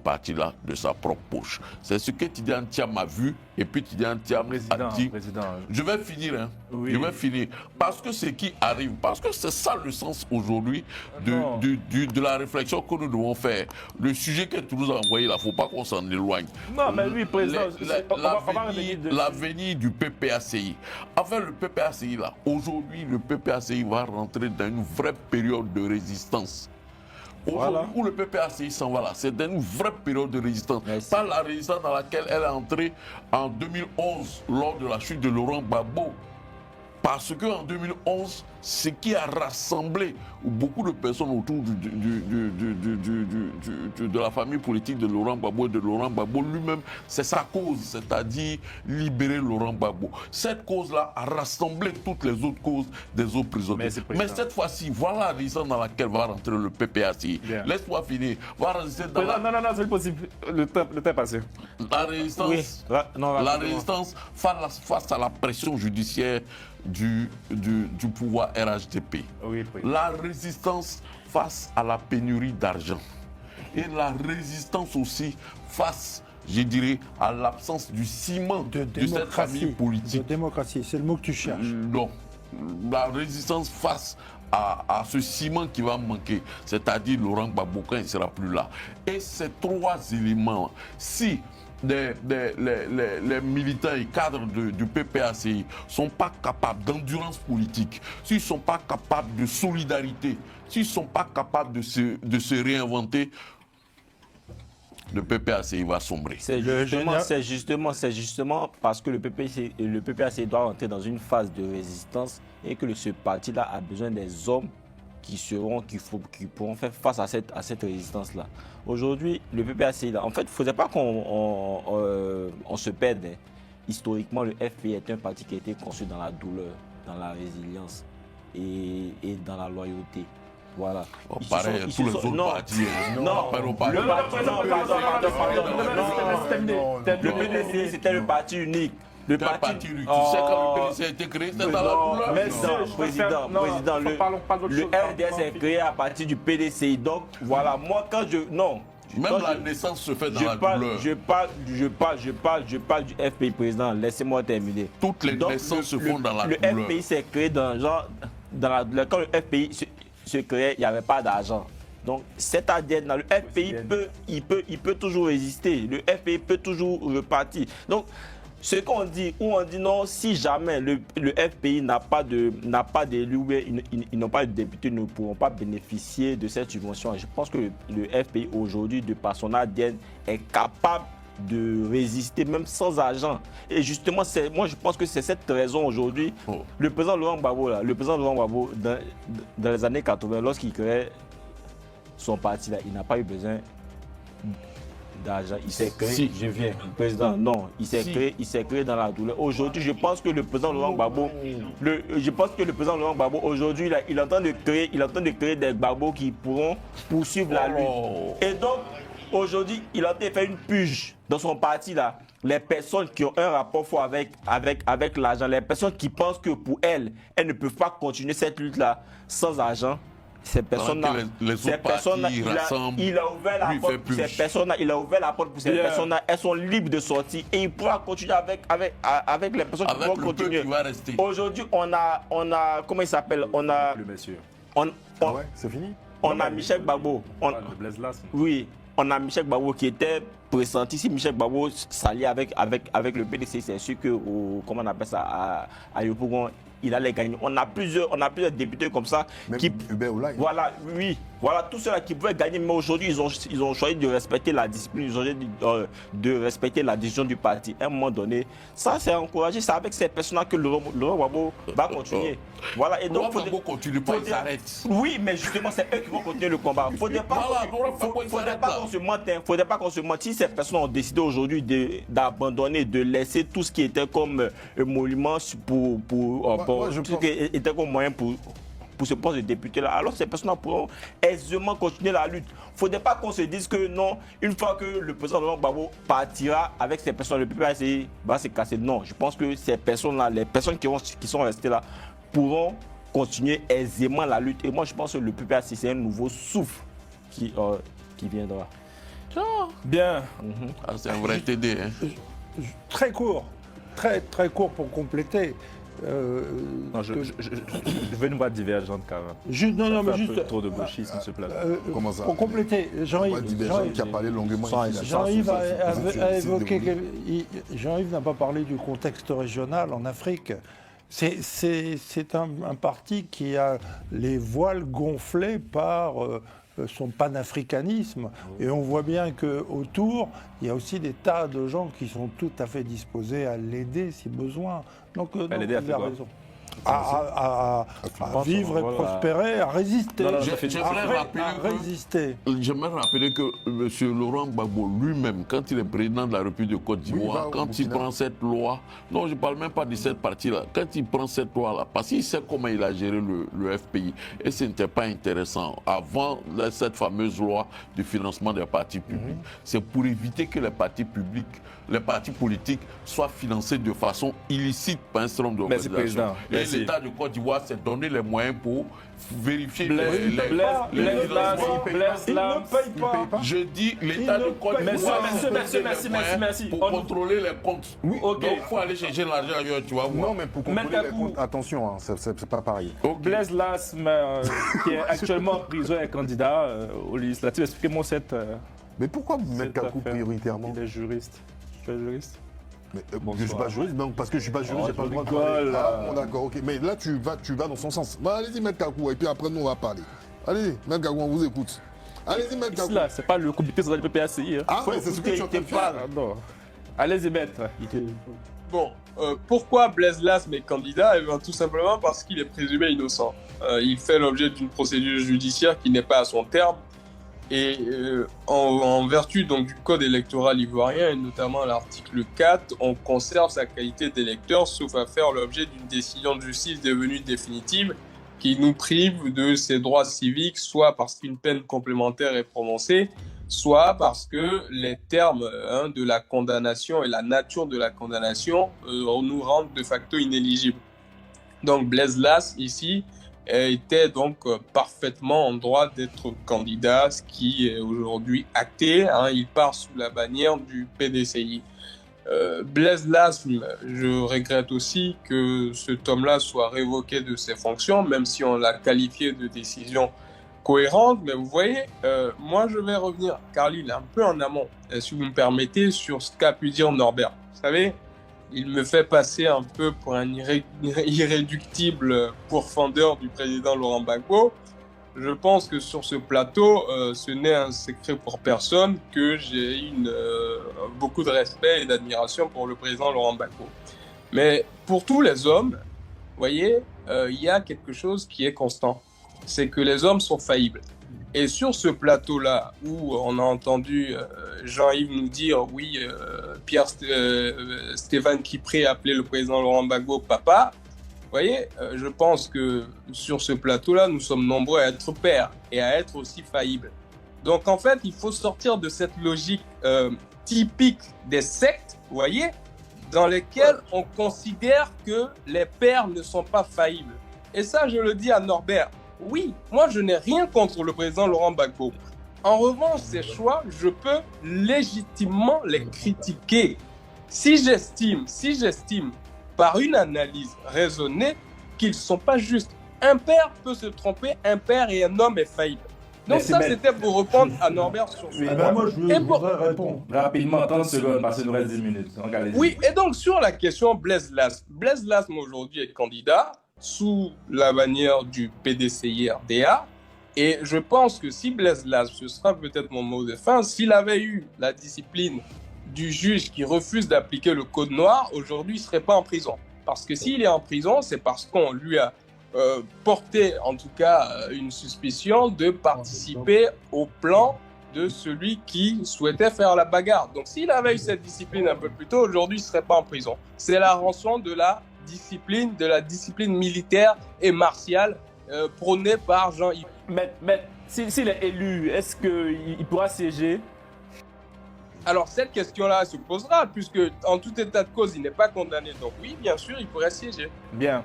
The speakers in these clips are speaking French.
parti-là de sa propre poche. C'est ce que Tidiane Thiam a vu et puis Tidiane Thiam a dit. Je vais finir, hein. Oui. Je vais finir. Parce que ce qui arrive, parce que c'est ça le sens aujourd'hui de la réflexion que nous devons faire. Le sujet que Toulouse a envoyé là, il ne faut pas qu'on s'en éloigne. Non, mais oui, président, l'avenir du PPACI. Avec le PPACI là, aujourd'hui, le PPACI va rentrer dans une vraie période de résistance. Aujourd'hui, où le PPACI s'en va là, c'est dans une vraie période de résistance. Merci. Pas la résistance dans laquelle elle est entrée en 2011, lors de la chute de Laurent Gbagbo. Parce qu'en 2011, ce qui a rassemblé beaucoup de personnes autour de la famille politique de Laurent Gbagbo et de Laurent Gbagbo lui-même, c'est sa cause, c'est-à-dire libérer Laurent Gbagbo. Cette cause-là a rassemblé toutes les autres causes des autres prisonniers. Mais cette fois-ci, voilà la résistance dans laquelle va rentrer le PPACI. Laisse-moi finir. Va résister dans Non, c'est possible. Le temps est passé. La résistance, la résistance face à la pression judiciaire du pouvoir RHDP. La résistance face à la pénurie d'argent. Et la résistance aussi face, je dirais, à l'absence du ciment de cette famille politique. De démocratie, c'est le mot que tu cherches. Non. La résistance face à ce ciment qui va manquer, c'est-à-dire Laurent Gbagbo quand il ne sera plus là. Et ces trois éléments, si les militants et cadres du PPACI ne sont pas capables d'endurance politique, s'ils ne sont pas capables de solidarité, s'ils ne sont pas capables de se réinventer, le PPACI va sombrer. C'est justement parce que le PPACI doit entrer dans une phase de résistance et que ce parti-là a besoin des hommes qui pourront faire face à cette résistance-là. Aujourd'hui, le PPACI, en fait, il ne faudrait pas qu'on se perde. Historiquement, le FPI est un parti qui a été conçu dans la douleur, dans la résilience et dans la loyauté. Voilà. Pareil, tous les autres partis. Le PDC, c'était le parti unique. Le parti unique. Tu sais quand le PDC a été créé, c'était dans la douleur. Président, le RDS est créé à partir du PDCI. Donc, voilà, moi, quand je... Non. Même la naissance se fait dans la douleur. Je parle du FPI, président. Laissez-moi terminer. Toutes les naissances se font dans la douleur. Le FPI s'est créé dans la douleur. Quand le FPI se créait, il n'y avait pas d'argent. Donc, cet ADN, le FPI peut toujours résister. Le FPI peut toujours repartir. Donc, ce qu'on dit, où on dit non, si jamais le FPI n'a pas d'élus, ils n'ont pas de députés, ne pourront pas bénéficier de cette subvention. Je pense que le FPI aujourd'hui, de par son ADN, est capable de résister même sans argent. Et justement, moi je pense que c'est cette raison aujourd'hui. Le président Laurent Gbagbo, dans les années 80, lorsqu'il créait son parti, là, il n'a pas eu besoin d'argent. Il s'est créé, je viens, président, non, il s'est créé dans la douleur. Aujourd'hui, je pense que le président Laurent Gbagbo, aujourd'hui, il est en train de créer des Gbagbo qui pourront poursuivre la lutte. Et donc, aujourd'hui, il est en train de faire une purge dans son parti là. Les personnes qui ont un rapport fort avec l'argent, les personnes qui pensent que pour elles ne peuvent pas continuer cette lutte là sans argent. Ces personnes-là, il a ouvert la porte pour ces personnes-là, elles sont libres de sortir et il pourra continuer avec les personnes qui vont continuer. Aujourd'hui, on a, comment il s'appelle, c'est fini. On a Michel Gbagbo. Oui, on a Michel Gbagbo qui était pressenti. Si Michel Gbagbo s'allie avec le PDC, c'est sûr que, comment on appelle ça, à Yopougon, il allait gagner. On a plusieurs députés comme ça. Même qui, voilà, oui. Voilà, tous ceux-là qui pouvaient gagner, mais aujourd'hui, ils ont choisi de respecter la discipline, ils ont choisi de respecter la décision du parti. À un moment donné, ça, c'est encouragé. C'est avec ces personnes-là que Laurent Gbagbo va continuer. Voilà, et donc, Gbagbo continue pas, ils arrêtent. Oui, mais justement, c'est eux qui vont continuer le combat. Il ne faudrait pas qu'on se mente. Il ne faudrait pas qu'on se mente. Si ces personnes ont décidé aujourd'hui d'abandonner, de laisser tout ce qui était comme monument tout ce qui était comme moyen pour ce poste de député-là, alors ces personnes pourront aisément continuer la lutte. Il ne faudrait pas qu'on se dise que non, une fois que le président Laurent Gbagbo partira avec ces personnes, le PPACI va se casser. Non, je pense que ces personnes-là, les personnes qui sont restées là, pourront continuer aisément la lutte. Et moi, je pense que le PPACI, c'est un nouveau souffle qui viendra. Bien. Ah, c'est un vrai TD. Hein. Très court, très court pour compléter. Non, je veux une voix divergente quand même. Non, mais Un juste peu trop de gauchisme, s'il te plaît. Comment ça? pour compléter, Jean-Yves qui a parlé longuement. Jean-Yves a évoqué. déroulé. Jean-Yves n'a pas parlé du contexte régional en Afrique. C'est un parti qui a les voiles gonflés par son panafricanisme. Et on voit bien qu'autour, il y a aussi des tas de gens qui sont tout à fait disposés à l'aider si besoin. Donc, non, l'aider à il faire a quoi? raison. À vivre et prospérer, à résister. Non, J'aimerais rappeler que M. Laurent Gbagbo lui-même, quand il est président de la République de Côte d'Ivoire, quand il prend cette loi, non, je ne parle même pas de cette partie-là, quand il prend cette loi-là, parce qu'il sait comment il a géré le FPI, et ce n'était pas intéressant. Avant cette fameuse loi du financement des partis publics, c'est pour éviter que les partis publics, les partis politiques soient financés de façon illicite par un certain nombre d'organisations. Et l'État de Côte d'Ivoire s'est donné les moyens pour vérifier Je dis l'État de Côte d'Ivoire merci. pour contrôler les comptes. Oui, ok. Donc il faut aller chercher l'argent ailleurs, tu vois. Non, mais pour contrôler les comptes, attention, hein, c'est pas pareil. Blaise Lasme, qui est actuellement en prison et candidat aux législatives, expliquez-moi cette. Mais pourquoi vous mettez Kakou prioritairement? Il est juriste. Tu es juriste? Mais, je ne suis pas juriste, donc parce que je ne suis pas juriste, j'ai pas le droit de parler. Ah, bon, d'accord, ok. Mais là, tu vas dans son sens. Bah, allez-y, Maître Kakou, et puis après, nous, on va parler. Allez, Maître Kakou, on vous écoute. Allez-y, Maître Kakou. C'est pas le comité central du PPACI. Hein. Ah, ouais, c'est ce que tu es en train de faire. Non. Allez-y, Maître. Bon, pourquoi Blaise Lasme est candidat? Eh bien, tout simplement parce qu'il est présumé innocent. Il fait l'objet d'une procédure judiciaire qui n'est pas à son terme. Et en vertu donc, du code électoral ivoirien, et notamment l'article 4, on conserve sa qualité d'électeur, sauf à faire l'objet d'une décision de justice devenue définitive qui nous prive de ses droits civiques, soit parce qu'une peine complémentaire est prononcée, soit parce que les termes de la condamnation et la nature de la condamnation nous rendent de facto inéligibles. Donc Blaise Lasme, ici, était donc parfaitement en droit d'être candidat, ce qui est aujourd'hui acté. Il part sous la bannière du PDCI. Blaise Lasme, je regrette aussi que cet homme-là soit révoqué de ses fonctions, même si on l'a qualifié de décision cohérente. Mais vous voyez, moi je vais revenir, Carly, un peu en amont, si vous me permettez, sur ce qu'a pu dire Norbert. Vous savez, il me fait passer un peu pour un irréductible pourfendeur du président Laurent Gbagbo. Je pense que sur ce plateau, ce n'est un secret pour personne que j'ai beaucoup de respect et d'admiration pour le président Laurent Gbagbo. Mais pour tous les hommes, vous voyez, il y a quelque chose qui est constant. C'est que les hommes sont faillibles. Et sur ce plateau-là, où on a entendu Jean-Yves nous dire, oui, Stéphane Kipré appelait le président Laurent Gbagbo papa, vous voyez, je pense que sur ce plateau-là, nous sommes nombreux à être pères et à être aussi faillibles. Donc en fait, il faut sortir de cette logique typique des sectes, vous voyez, dans lesquelles on considère que les pères ne sont pas faillibles. Et ça, je le dis à Norbert. Oui, moi je n'ai rien contre le président Laurent Gbagbo. En revanche, ces choix, je peux légitimement les critiquer. Si j'estime par une analyse raisonnée qu'ils ne sont pas justes. Un père peut se tromper, un père et un homme est faillible. Donc ça, c'était pour répondre à Norbert sur ce point. Moi, je voudrais répondre. Rapidement, 30 secondes, parce qu'il nous reste 10 minutes. Donc, oui, et donc sur la question Blaise Lasme. Blaise Lasme aujourd'hui est candidat sous la bannière du PDCI-RDA. Et je pense que si Blaise Lasme, ce sera peut-être mon mot de fin, s'il avait eu la discipline du juge qui refuse d'appliquer le code noir, aujourd'hui, il ne serait pas en prison. Parce que s'il est en prison, c'est parce qu'on lui a porté, en tout cas, une suspicion de participer au plan de celui qui souhaitait faire la bagarre. Donc, s'il avait eu cette discipline un peu plus tôt, aujourd'hui, il ne serait pas en prison. C'est la rançon de la discipline militaire et martiale prônée par Jean-Yves. Mais s'il est élu, est-ce qu'il pourra siéger? Alors, cette question-là se posera, puisque en tout état de cause, il n'est pas condamné. Donc oui, bien sûr, il pourrait siéger. Bien.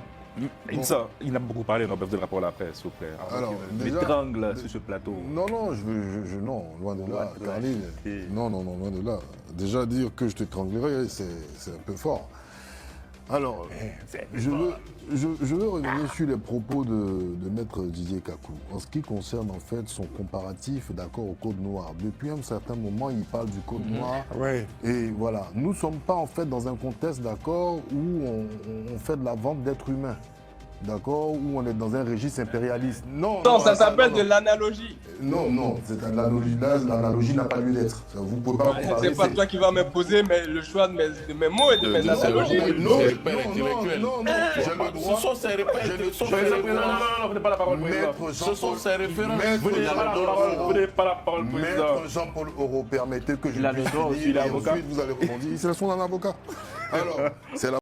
Il a beaucoup parlé dans le rapport à la presse, s'il vous plaît. Alors, déjà- L'étrangle sur ce plateau. Non, non, non, loin de là, Carly. Non, loin de là. Déjà dire que je t'étranglerai, c'est un peu fort. Alors, je veux revenir sur les propos de Maître Didier Kakou. En ce qui concerne en fait son comparatif d'accord au Code noir. Depuis un certain moment, il parle du Code noir. Oui. Et voilà, nous ne sommes pas en fait dans un contexte d'accord où on fait de la vente d'êtres humains. D'accord, où on est dans un registre impérialiste. Non, Ça s'appelle de l'analogie. Non, c'est l'analogie. Là, l'analogie n'a pas lieu d'être. Vous pouvez pas comparer. C'est pas toi qui vas m'imposer le choix de mes mots et de mes analogies. Non, C'est repères intellectuels. non, j'ai le droit. Ce sont ces repères. Ce sont Non, ces références. non, vous n'avez pas la parole, président. Maître Ce sont ces références. Maître Vous n'avez pas la parole, vous n'avez pas la parole, président. Maître Jean-Paul Auro, permettez que je Il a puisse le droit aussi, finir il est et avocat. ensuite vous allez rebondir. C'est la son d'un avocat. Alors, c'est la